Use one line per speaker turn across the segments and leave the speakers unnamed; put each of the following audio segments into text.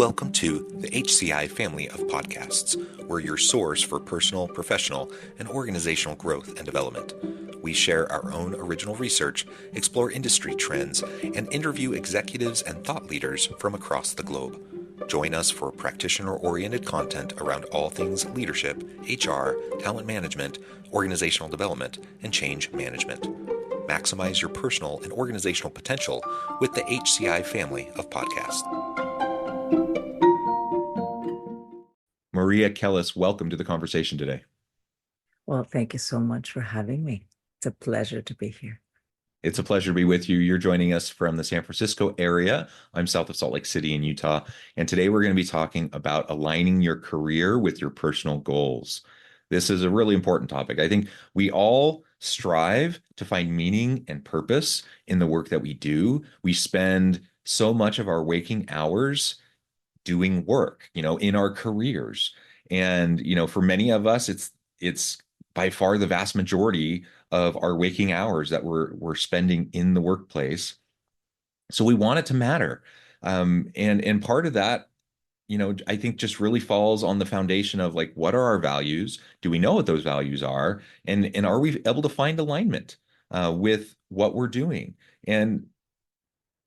Welcome to the HCI family of podcasts. We're your source for personal, professional, and organizational growth and development. We share our own original research, explore industry trends, and interview executives and thought leaders from across the globe. Join us for practitioner-oriented content around all things leadership, HR, talent management, organizational development, and change management. Maximize your personal and organizational potential with the HCI family of podcasts. Maria Kellis, welcome to the conversation today.
Well, thank you so much for having me. It's a pleasure to be here.
It's a pleasure to be with you. You're joining us from the San Francisco area. I'm south of Salt Lake City in Utah. And today we're going to be talking about aligning your career with your personal goals. This is a really important topic. I think we all strive to find meaning and purpose in the work that we do. We spend so much of our waking hours doing work, in our careers. And, for many of us, it's by far the vast majority of our waking hours that we're spending in the workplace. So we want it to matter. And part of that, I think just really falls on the foundation of like, what are our values? Do we know what those values are? And are we able to find alignment with what we're doing? And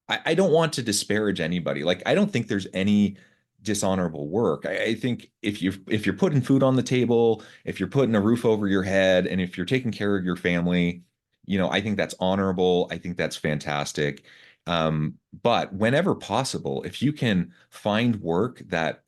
I don't want to disparage anybody. Like, I don't think there's any dishonorable work. I think if you're putting food on the table, if you're putting a roof over your head, and if you're taking care of your family, I think that's honorable. I think that's fantastic. But whenever possible, if you can find work that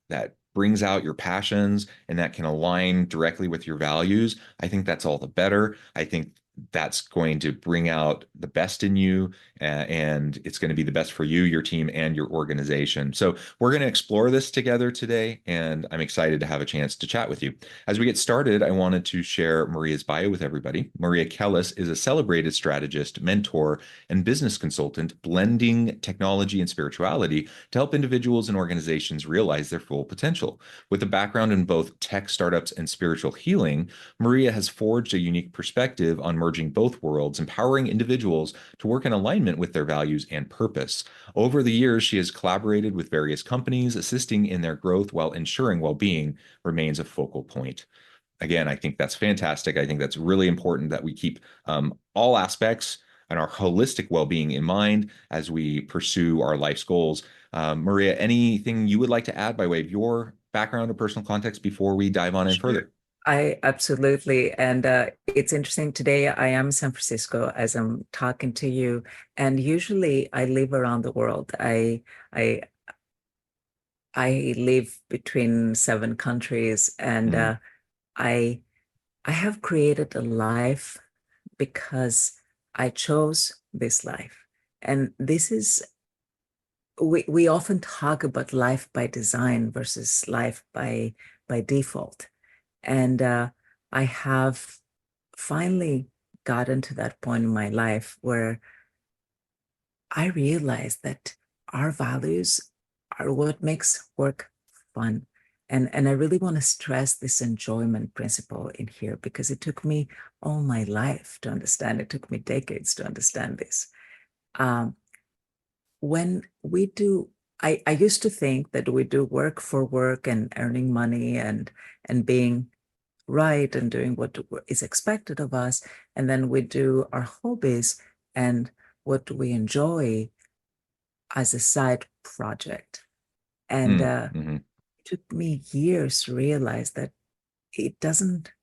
brings out your passions and that can align directly with your values, I think that's all the better. I think that's going to bring out the best in you, and it's going to be the best for you, your team, and your organization. So we're going to explore this together today, and I'm excited to have a chance to chat with you. As we get started, I wanted to share Maria's bio with everybody. Maria Kellis is a celebrated strategist, mentor, and business consultant, blending technology and spirituality to help individuals and organizations realize their full potential. With a background in both tech startups and spiritual healing, Maria has forged a unique perspective on merging both worlds, empowering individuals to work in alignment with their values and purpose. Over the years, she has collaborated with various companies, assisting in their growth while ensuring well-being remains a focal point. Again, I think that's fantastic. I think that's really important that we keep all aspects and our holistic well-being in mind as we pursue our life's goals. Maria, anything you would like to add by way of your background or personal context before we dive on in further?
I absolutely. And it's interesting. Today, I am in San Francisco as I'm talking to you. And usually I live around the world. I live between 7 countries, and I have created a life because I chose this life. And this is, we often talk about life by design versus life by default. And I have finally gotten to that point in my life where I realized that our values are what makes work fun. And I really want to stress this enjoyment principle in here, because it took me all my life to understand. It took me decades to understand this. When we do, I used to think that we do work for work and earning money and being right and doing what is expected of us. And then we do our hobbies and what we enjoy as a side project. And it took me years to realize that it doesn't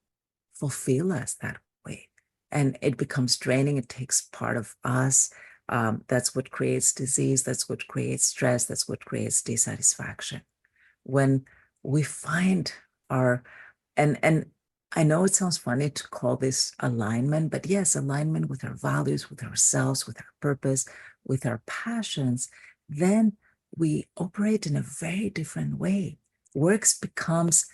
fulfill us that way. And it becomes draining. It takes part of us. That's what creates disease. That's what creates stress. That's what creates dissatisfaction. When we find our, and I know it sounds funny to call this alignment, but yes, alignment with our values, with ourselves, with our purpose, with our passions, then we operate in a very different way. Work becomes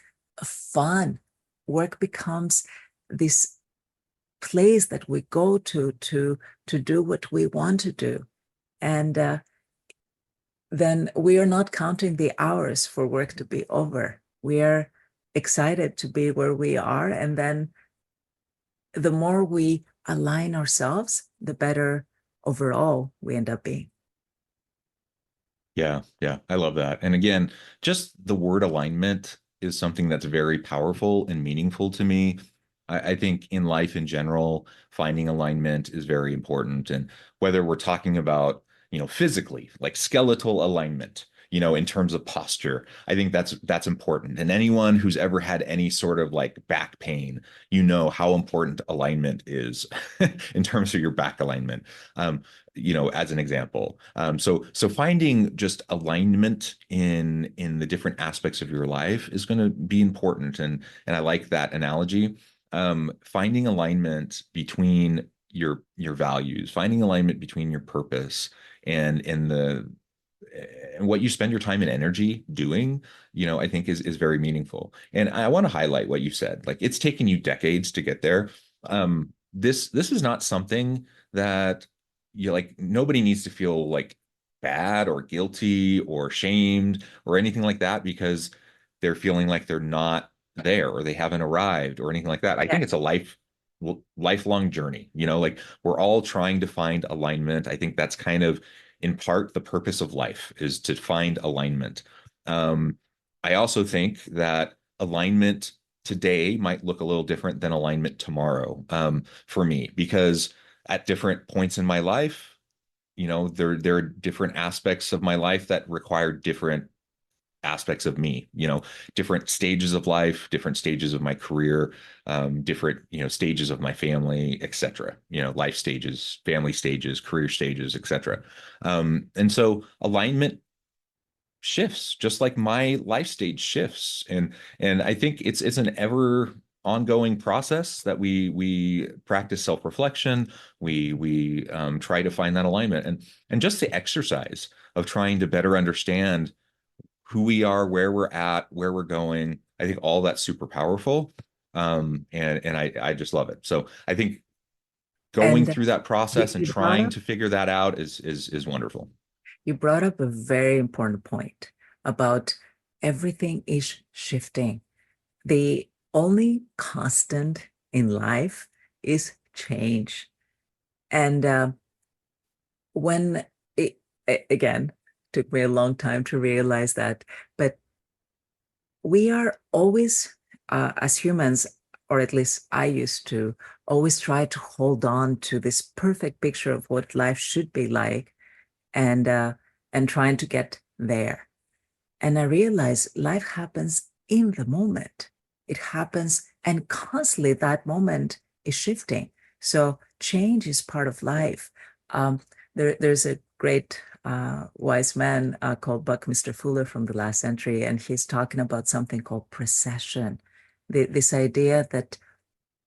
fun. Work becomes this place that we go to do what we want to do. And then we are not counting the hours for work to be over. We are excited to be where we are. And then the more we align ourselves, the better overall we end up being.
Yeah, yeah, I love that. And again, just the word alignment is something that's very powerful and meaningful to me. I think in life in general, finding alignment is very important. And whether we're talking about, physically, like skeletal alignment, in terms of posture, I think that's important. And anyone who's ever had any sort of like back pain, how important alignment is in terms of your back alignment. Um, as an example. So finding just alignment in the different aspects of your life is going to be important, and I like that analogy. Finding alignment between your values, finding alignment between your purpose and the and what you spend your time and energy doing, I think is very meaningful. And I want to highlight what you said. Like it's taken you decades to get there. This is not something that you like. Nobody needs to feel like bad or guilty or shamed or anything like that because they're feeling like they're not there or they haven't arrived or anything like that. I
Yeah.
think it's a lifelong journey. Like we're all trying to find alignment. I think that's kind of in part the purpose of life is to find alignment. Um, I also think that alignment today might look a little different than alignment tomorrow, for me, because at different points in my life, there are different aspects of my life that require different aspects of me, different stages of life, different stages of my career, different, stages of my family, etc. Life stages, family stages, career stages, etc. And so alignment shifts just like my life stage shifts. And I think it's an ever ongoing process that we practice self-reflection. We try to find that alignment and just the exercise of trying to better understand who we are, where we're at, where we're going. I think all that's super powerful. And I just love it. So I think going
And
through that
you,
process and
you brought
trying
up
to figure that out is wonderful.
you brought up a very important point about everything is shifting. The only constant in life is change. And when it again took me a long time to realize that, but we are always, as humans, or at least I used to, always try to hold on to this perfect picture of what life should be like, and trying to get there. And I realized life happens in the moment. It happens, and constantly that moment is shifting. So change is part of life. There's a great wise man called Buckminster Fuller from the last century, and he's talking about something called precession. This idea that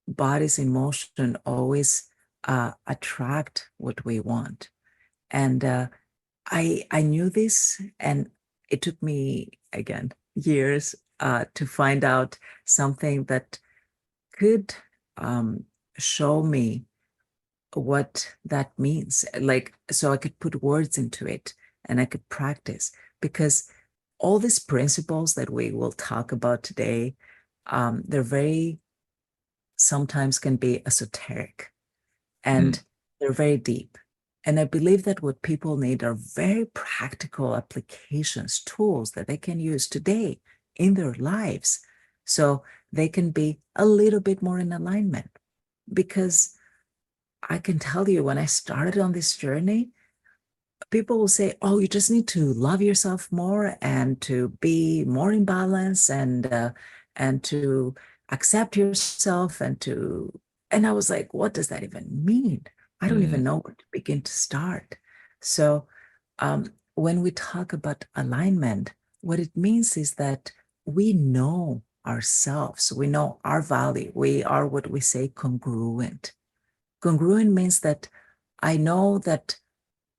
bodies in motion always attract what we want. And I knew this, and it took me again years to find out something that could show me what that means. Like, so I could put words into it and I could practice, because all these principles that we will talk about today, they're very sometimes can be esoteric,
Mm,
and they're very deep. And I believe that what people need are very practical applications, tools that they can use today in their lives so they can be a little bit more in alignment. Because I can tell you, when I started on this journey, people will say, "Oh, you just need to love yourself more and to be more in balance, and to accept yourself, and I was like, what does that even mean? I don't even
mm,
know where to begin to start." So, when we talk about alignment, what it means is that we know ourselves, we know our value, we are what we say congruent. Congruent means that I know that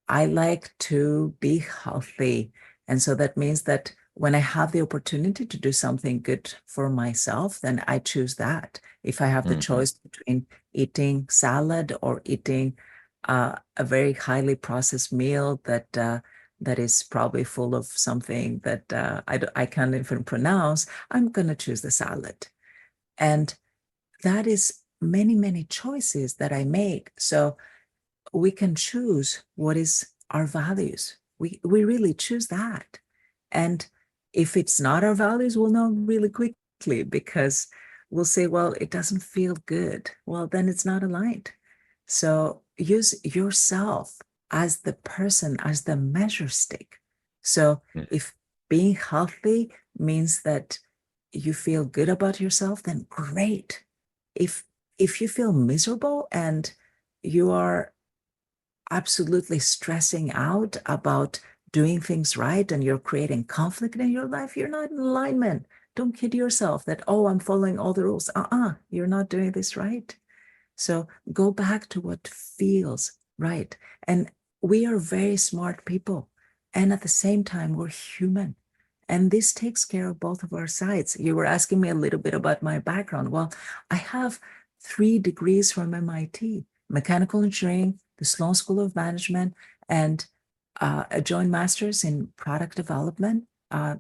I like to be healthy. And so that means that when I have the opportunity to do something good for myself, then I choose that. If I have the
mhm,
choice between eating salad or eating a very highly processed meal that is probably full of something that I can't even pronounce, I'm going to choose the salad. And that is many, many choices that I make. So we can choose what is our values. we really choose that. And if it's not our values, we'll know really quickly because we'll say, well, it doesn't feel good. Well, then it's not aligned. So use yourself as the person, as the measure stick. So
Mm.
if being healthy means that you feel good about yourself, then great. If if you feel miserable and you are absolutely stressing out about doing things right and you're creating conflict in your life, you're not in alignment. Don't kid yourself that, oh, I'm following all the rules. You're not doing this right. So go back to what feels right. And we are very smart people. And at the same time, we're human. And this takes care of both of our sides. You were asking me a little bit about my background. Well, I have 3 degrees from MIT, mechanical engineering, the Sloan School of Management, and a joint master's in product development. I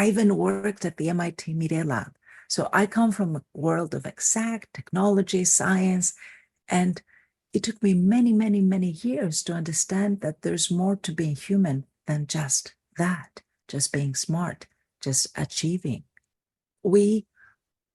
even worked at the MIT Media Lab. So I come from a world of exact technology, science, and it took me many, many, many years to understand that there's more to being human than just that, just being smart, just achieving. We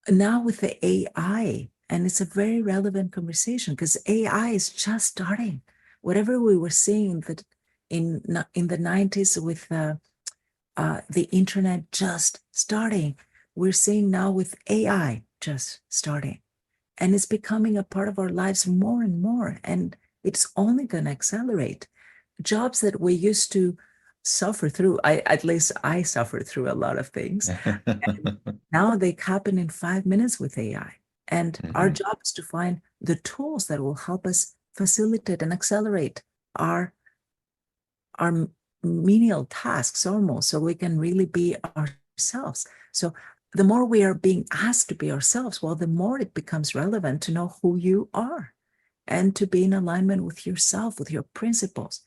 now with the AI, and it's a very relevant conversation because AI is just starting. Whatever we were seeing that in the 90s with the internet just starting, we're seeing now with AI just starting. And it's becoming a part of our lives more and more. And it's only going to accelerate. Jobs that we used to suffer through, at least I suffered through a lot of things. And now they happen in 5 minutes with AI. And our
Mhm.
job is to find the tools that will help us facilitate and accelerate our our menial tasks almost so we can really be ourselves. So the more we are being asked to be ourselves, well, the more it becomes relevant to know who you are and to be in alignment with yourself, with your principles.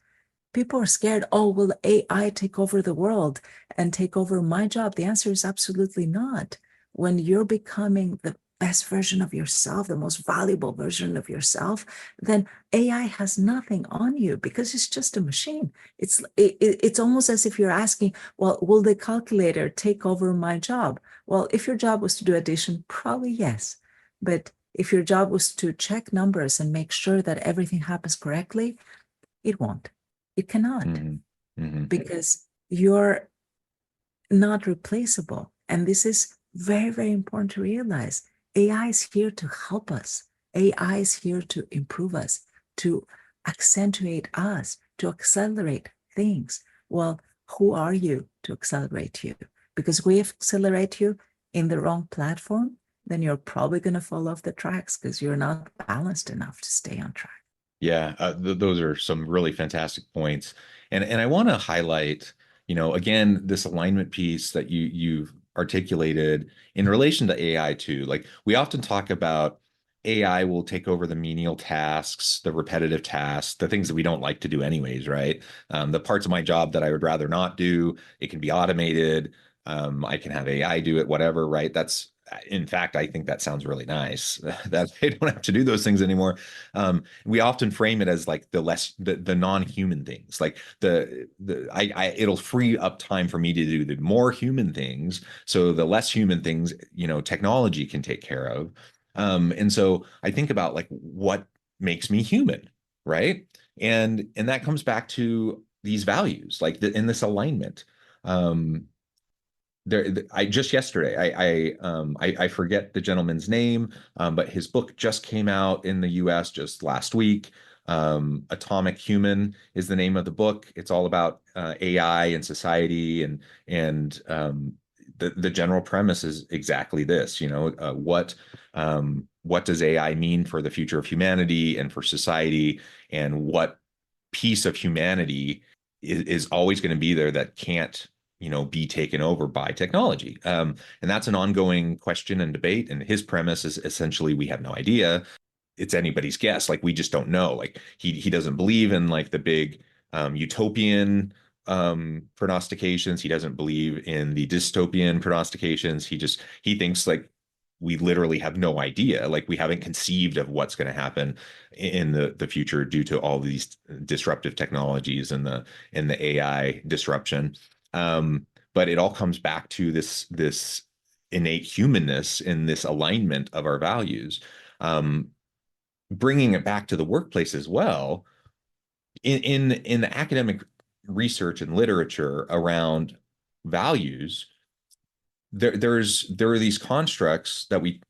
People are scared, oh, will AI take over the world and take over my job? The answer is absolutely not. When you're becoming the best version of yourself, the most valuable version of yourself, then AI has nothing on you because it's just a machine. It's almost as if you're asking, well, will the calculator take over my job? Well, if your job was to do addition, probably yes. But if your job was to check numbers and make sure that everything happens correctly, it won't. It cannot
Mhm. Mhm.
because you're not replaceable. And this is very, very important to realize. AI is here to help us. AI is here to improve us, to accentuate us, to accelerate things. Well, who are you to accelerate you? Because we accelerate you in the wrong platform, then you're probably going to fall off the tracks because you're not balanced enough to stay on track.
Yeah, those are some really fantastic points, and I want to highlight, again, this alignment piece that you've articulated in relation to AI too. Like we often talk about AI will take over the menial tasks, the repetitive tasks, the things that we don't like to do anyways, right? The parts of my job that I would rather not do, it can be automated. I can have AI do it, whatever, right? In fact, I think that sounds really nice that they don't have to do those things anymore. We often frame it as like the non-human things, like it'll free up time for me to do the more human things, so the less human things, technology can take care of. And so I think about like what makes me human, right? And that comes back to these values, like in this alignment. Um, I just yesterday, I forget the gentleman's name, but his book just came out in the US just last week. Atomic Human is the name of the book. It's all about AI and society, and the general premise is exactly this. What does AI mean for the future of humanity and for society, and what piece of humanity is always going to be there that can't be taken over by technology. And that's an ongoing question and debate. And his premise is essentially we have no idea. It's anybody's guess. Like we just don't know. Like he doesn't believe in like the big utopian prognostications. He doesn't believe in the dystopian prognostications. He thinks like we literally have no idea. Like we haven't conceived of what's going to happen in the future due to all these disruptive technologies and the AI disruption. But it all comes back to this innate humanness in this alignment of our values. Bringing it back to the workplace as well, in the academic research and literature around values, there are these constructs that we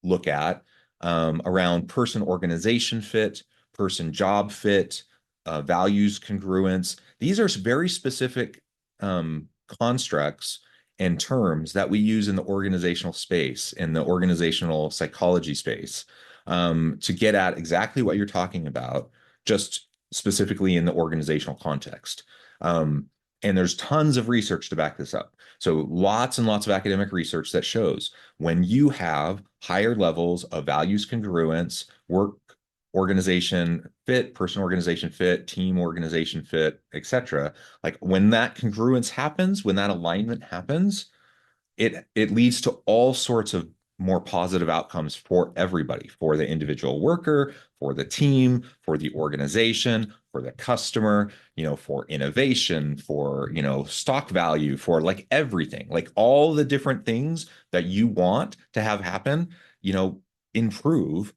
look at around person organization fit, person job fit, values congruence. These are very specific constructs and terms that we use in the organizational space, in the organizational psychology space, to get at exactly what you're talking about, just specifically in the organizational context. And there's tons of research to back this up. So lots and lots of academic research that shows when you have higher levels of values congruence, work organization fit, person organization fit, team organization fit, etc. Like when that congruence happens, when that alignment happens, it leads to all sorts of more positive outcomes for everybody, for the individual worker, for the team, for the organization, for the customer, for innovation, for, stock value, for like everything, like all the different things that you want to have happen, improve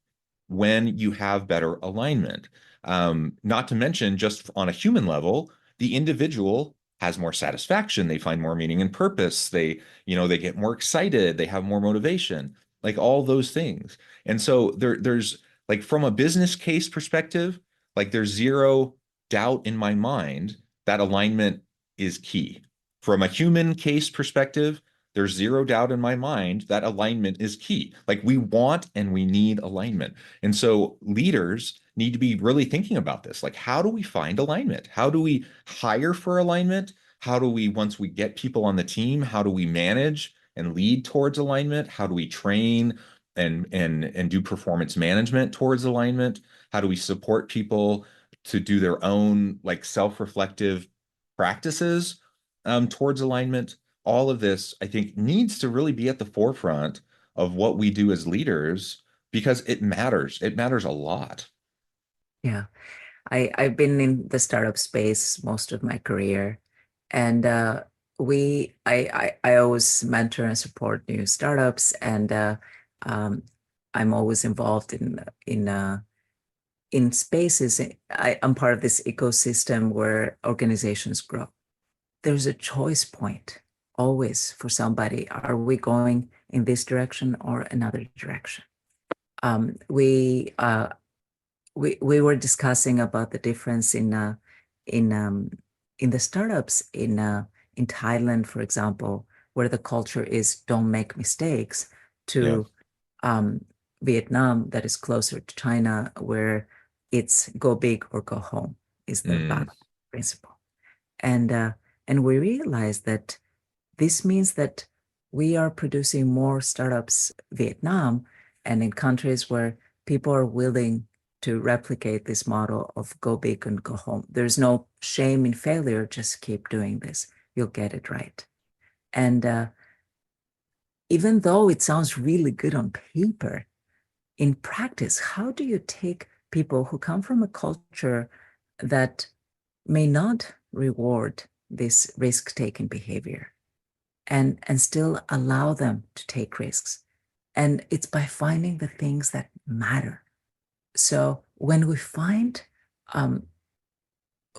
when you have better alignment. Not to mention, just on a human level, the individual has more satisfaction, they find more meaning and purpose, they get more excited, they have more motivation, like all those things. And so there's like from a business case perspective, like there's zero doubt in my mind that alignment is key. From a human case perspective, there's zero doubt in my mind that alignment is key. Like we want and we need alignment. And so leaders need to be really thinking about this. Like, how do we find alignment? How do we hire for alignment? How do we, once we get people on the team, how do we manage and lead towards alignment? How do we train and do performance management towards alignment? How do we support people to do their own like self-reflective practices towards alignment? All of this, I think, needs to really be at the forefront of what we do as leaders because it matters. It matters a lot.
Yeah. I've been in the startup space most of my career, and I always mentor and support new startups, and um, I'm always involved in spaces. I'm part of this ecosystem where organizations grow. There's a choice point always for somebody. Are we going in this direction or another direction? Um, we uh, we were discussing about the difference in um, in the startups in Thailand, for example, where the culture is don't make mistakes,
Yeah.
to um, Vietnam, that is closer to China, where it's go big or go home is the
Mm,
battle principle. And and we realized that this means that we are producing more startups Vietnam and in countries where people are willing to replicate this model of go big and go home. There's no shame in failure. Just keep doing this. You'll get it right. And even though it sounds really good on paper, in practice, how do you take people who come from a culture that may not reward this risk-taking behavior and still allow them to take risks? And it's by finding the things that matter. So when we find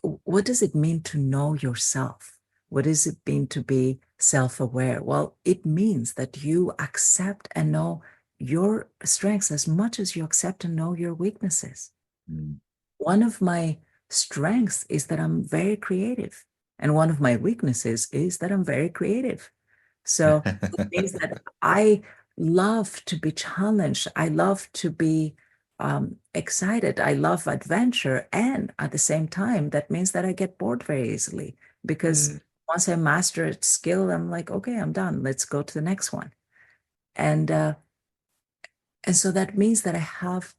what does it mean to know yourself? What does it mean to be self-aware? Well, it means that you accept and know your strengths as much as you accept and know your weaknesses.
mm.
One of my strengths is that I'm very creative, and one of my weaknesses is that I'm very creative. So it means that I love to be challenged. I love to be excited. I love adventure. And at the same time, that means that I get bored very easily because
Mm,
once I master a skill, I'm like, okay, I'm done. Let's go to the next one. And uh, and so that means that I have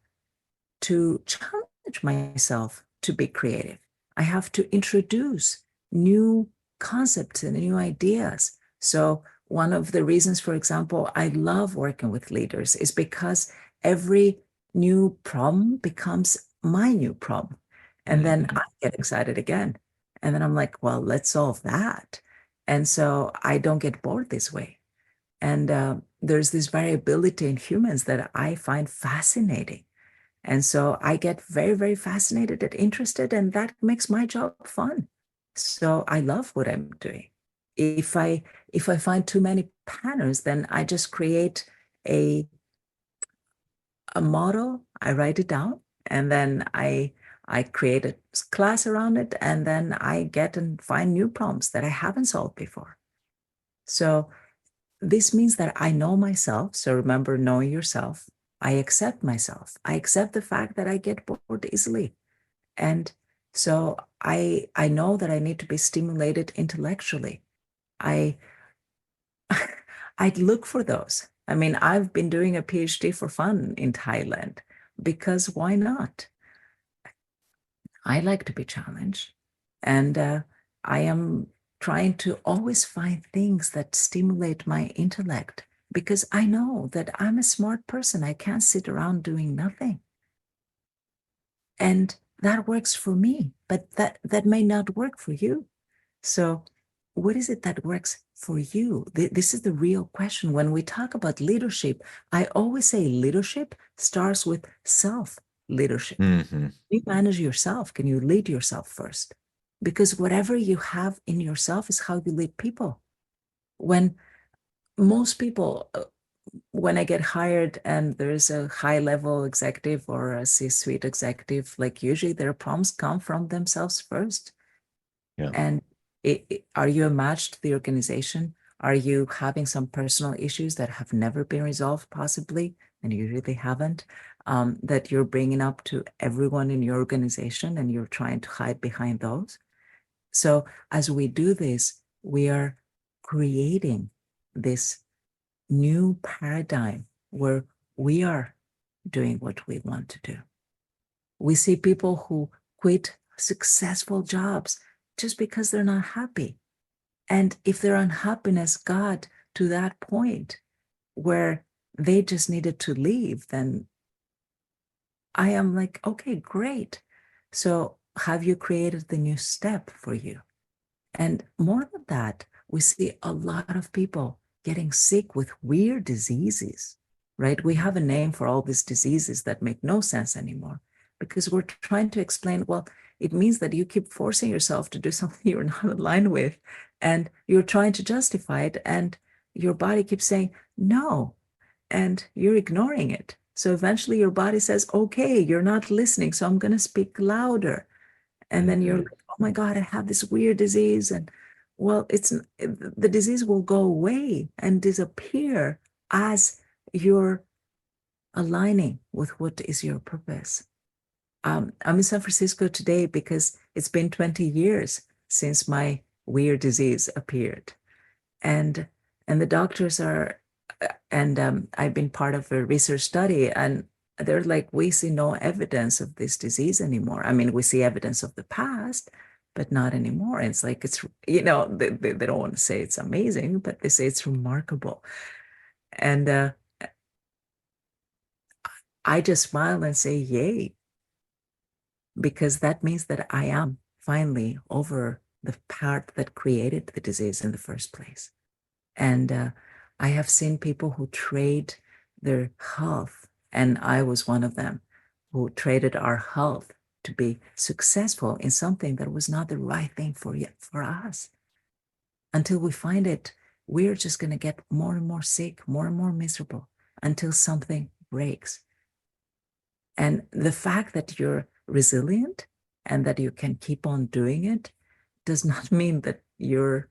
to challenge myself to be creative. I have to introduce new concepts and new ideas. So one of the reasons, for example, I love working with leaders is because every new problem becomes my new problem. And then
Mhm.
I get excited again. And then I'm like, well, let's solve that. And so I don't get bored this way. And there's this variability in humans that I find fascinating. And so I get very, very fascinated and interested, and that makes my job fun. So I love what I'm doing. If I if I find too many patterns, then I just create a a model, I write it down, and then I create a class around it, and then I get and find new problems that I haven't solved before. So this means that I know myself. So remember, knowing yourself. I accept myself. I accept the fact that I get bored easily. And so I know that I need to be stimulated intellectually. I I'd look for those. I mean, I've been doing a PhD for fun in Thailand because why not? I like to be challenged. And I am trying to always find things that stimulate my intellect because I know that I'm a smart person. I can't sit around doing nothing. And that works for me, but that may not work for you. So, what is it that works for you? This is the real question. When we talk about leadership, I always say leadership starts with self leadership.
Mhm.
You manage yourself. Can you lead yourself first? Because whatever you have in yourself is how you lead people. When most people, when I get hired and there's a high level executive or a C-suite executive, like usually their problems come from themselves first.
Yeah.
And are you a match to the organization? Are you having some personal issues that have never been resolved, possibly, and you really haven't, that you're bringing up to everyone in your organization and you're trying to hide behind those? So, as we do this, we are creating this new paradigm where we are doing what we want to do. We see people who quit successful jobs just because they're not happy. And if their unhappiness got to that point where they just needed to leave, then I am like, okay, great. So have you created the new step for you? And more than that, we see a lot of people getting sick with weird diseases, right? We have a name for all these diseases that make no sense anymore because we're trying to explain, well, it means that you keep forcing yourself to do something you're not aligned with, and you're trying to justify it, and your body keeps saying no, and you're ignoring it. So eventually your body says, okay, you're not listening, so I'm going to speak louder. And then you're
Mhm.
like, oh my God, I have this weird disease. And well, the disease will go away and disappear as you're aligning with what is your purpose. I'm in San Francisco today because it's been 20 years since my weird disease appeared. And and the doctors are, and I've been part of a research study, and they're like, we see no evidence of this disease anymore. I mean, we see evidence of the past, but not anymore. And it's like, they don't want to say it's amazing, but they say it's remarkable. And I just smile and say, yay, because that means that I am finally over the part that created the disease in the first place. And I have seen people who trade their health, and I was one of them who traded our health to be successful in something that was not the right thing for us. Until we find it, we're just going to get more and more sick, more and more miserable until something breaks. And the fact that you're resilient and that you can keep on doing it does not mean that you're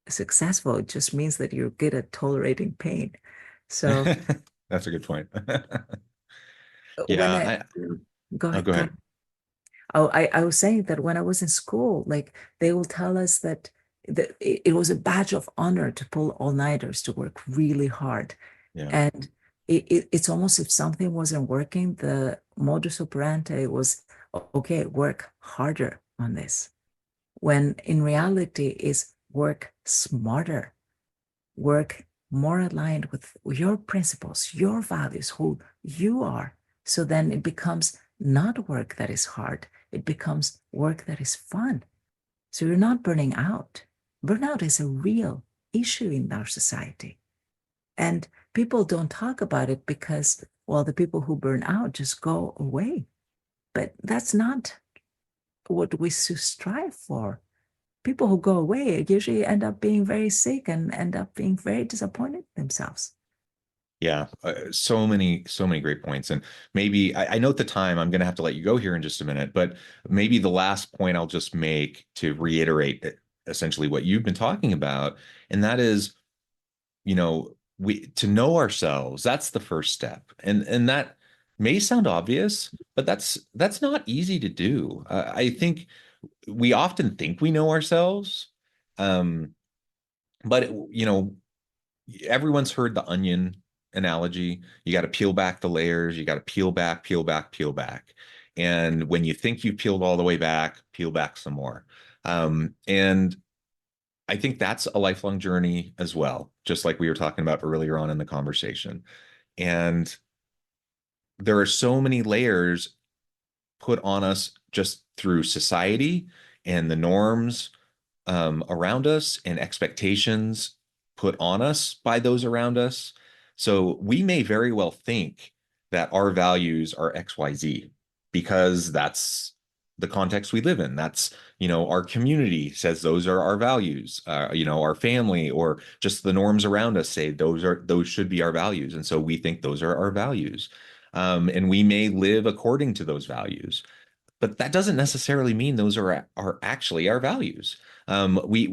successful. It just means that you're good at tolerating pain. So
That's a good point.
when
Yeah,
I
I
go
oh,
ahead,
go
go
ahead.
ahead. Oh, I was saying that when I was in school, like they will tell us that it was a badge of honor to pull all-nighters to work really hard.
Yeah.
And it's almost if something wasn't working, the modus operandi was, okay, work harder on this. When in reality is work smarter. work more aligned with your principles, your values, who you are. So then it becomes not work that is hard, it becomes work that is fun. So you're not burning out. Burnout is a real issue in our society. And people don't talk about it because, well, the people who burn out just go away. But that's not what we should strive for. People who go away usually end up being very sick and end up being very disappointed themselves.
Yeah, so many great points. And maybe I note the time. I'm going to have to let you go here in just a minute, but maybe the last point I'll just make to reiterate essentially what you've been talking about, and that is, we to know ourselves. That's the first step, and that may sound obvious, but that's not easy to do. I think we often think we know ourselves, um, but everyone's heard the onion analogy. You got to peel back the layers. You got to peel back, peel back, peel back. And when you think you've peeled all the way back, peel back some more. And I think that's a lifelong journey as well, just like we were talking about earlier on in the conversation. And there are so many layers put on us just through society and the norms around us and expectations put on us by those around us. So we may very well think that our values are XYZ because that's the context we live in. That's, our community says those are our values. Our family or just the norms around us say those should be our values. And so we think those are our values. And we may live according to those values, but that doesn't necessarily mean those are actually our values. We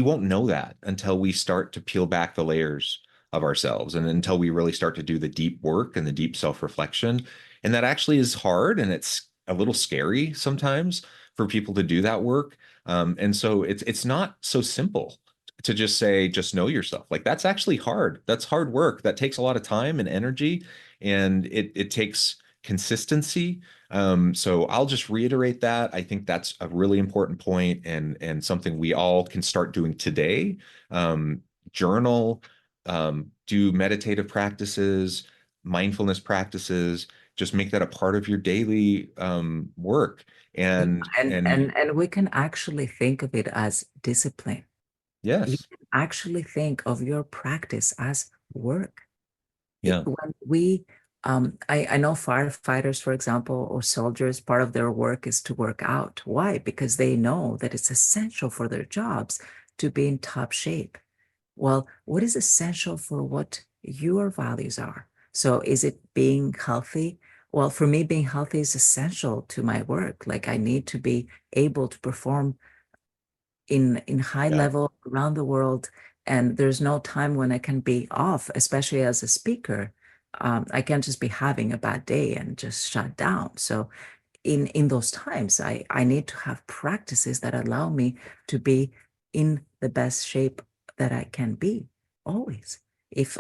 won't know that until we start to peel back the layers of ourselves and until we really start to do the deep work and the deep self-reflection. And that actually is hard and it's a little scary sometimes for people to do that work. And so it's not so simple to just say, just know yourself. Like that's actually hard. That's hard work. That takes a lot of time and energy, and it takes consistency. So I'll just reiterate that. I think that's a really important point and something we all can start doing today. Journal, do meditative practices, mindfulness practices, just make that a part of your daily work.
Yeah,
And
and
and
and and we can actually think of it as discipline. You
yes,
can actually think of your practice as work.
yeah,
When we I know firefighters, for example, or soldiers, part of their work is to work out. Why? Because they know that it's essential for their jobs to be in top shape. Well, what is essential for what your values are? So is it being healthy? Well, for me, being healthy is essential to my work. Like I need to be able to perform in high
yeah,
level around the world, and there's no time when I can be off, especially as a speaker. I can't just be having a bad day and just shut down. So in those times, I need to have practices that allow me to be in the best shape that I can be always. If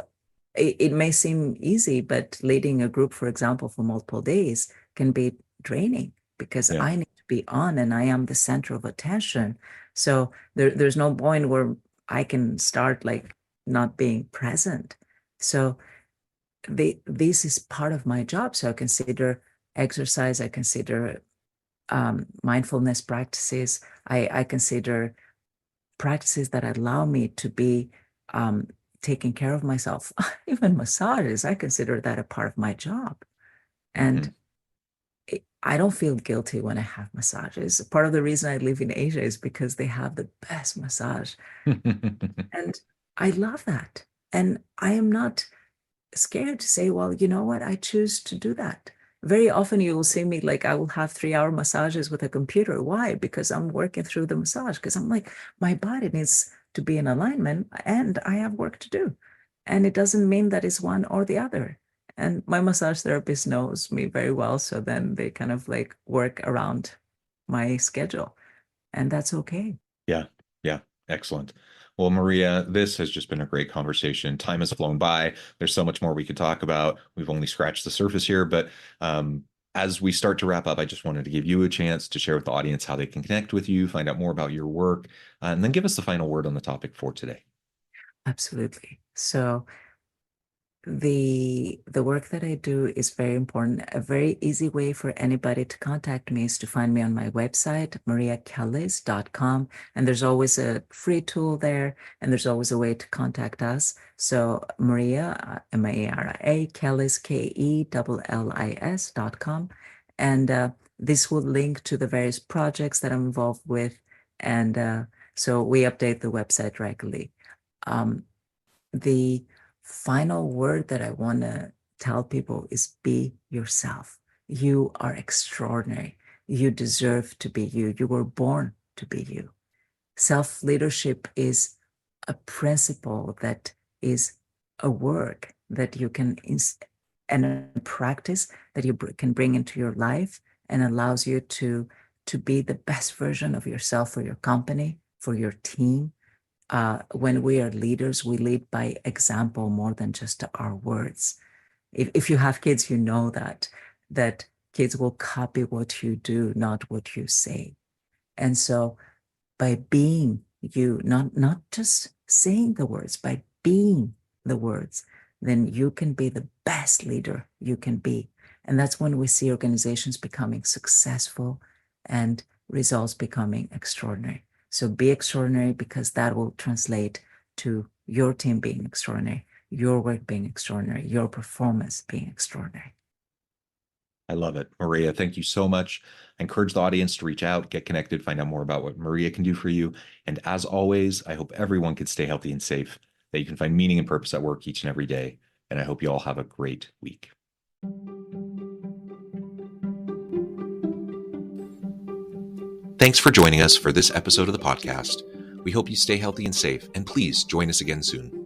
it may seem easy, but leading a group, for example, for multiple days can be draining because
yeah,
I need to be on and I am the center of attention. So there's no point where I can start like not being present. So this is part of my job. So I consider exercise, I consider mindfulness practices, I consider practices that allow me to be um, taking care of myself. Even massages, I consider that a part of my job. And
hmm
I don't feel guilty when I have massages. Part of the reason I live in Asia is because they have the best massage. And I love that. And I am not scared to say, well, you know what? I choose to do that. Very often you will see me like I will have 3 hour massages with a computer. Why? Because I'm working through the massage. Because I'm like, my body needs to be in alignment and I have work to do. And it doesn't mean that it's one or the other. And my massage therapist knows me very well. So then they kind of like work around my schedule. And that's okay.
Yeah, yeah, excellent. Well, Maria, this has just been a great conversation. Time has flown by. There's so much more we could talk about. We've only scratched the surface here, but as we start to wrap up, I just wanted to give you a chance to share with the audience how they can connect with you, find out more about your work, and then give us the final word on the topic for today.
Absolutely. So the work that I do is very important. A very easy way for anybody to contact me is to find me on my website, mariakellis.com. And there's always a free tool there, and there's always a way to contact us. So Maria, Maria Kellis, KELLIS.com. And this will link to the various projects that I'm involved with. And so we update the website regularly. The final word that I want to tell people is be yourself. You are extraordinary. You deserve to be you. You were born to be you. Self-leadership is a principle that is a work that you can and a practice that you can bring into your life and allows you to be the best version of yourself for your company, for your team. When we are leaders, we lead by example more than just our words. If you have kids, you know that kids will copy what you do, not what you say. And so by being you, not just saying the words, by being the words, then you can be the best leader you can be. And that's when we see organizations becoming successful and results becoming extraordinary. So be extraordinary, because that will translate to your team being extraordinary, your work being extraordinary, your performance being extraordinary.
I love it. Maria, thank you so much. I encourage the audience to reach out, get connected, find out more about what Maria can do for you. And as always, I hope everyone can stay healthy and safe, that you can find meaning and purpose at work each and every day. And I hope you all have a great week. Thanks for joining us for this episode of the podcast. We hope you stay healthy and safe, and please join us again soon.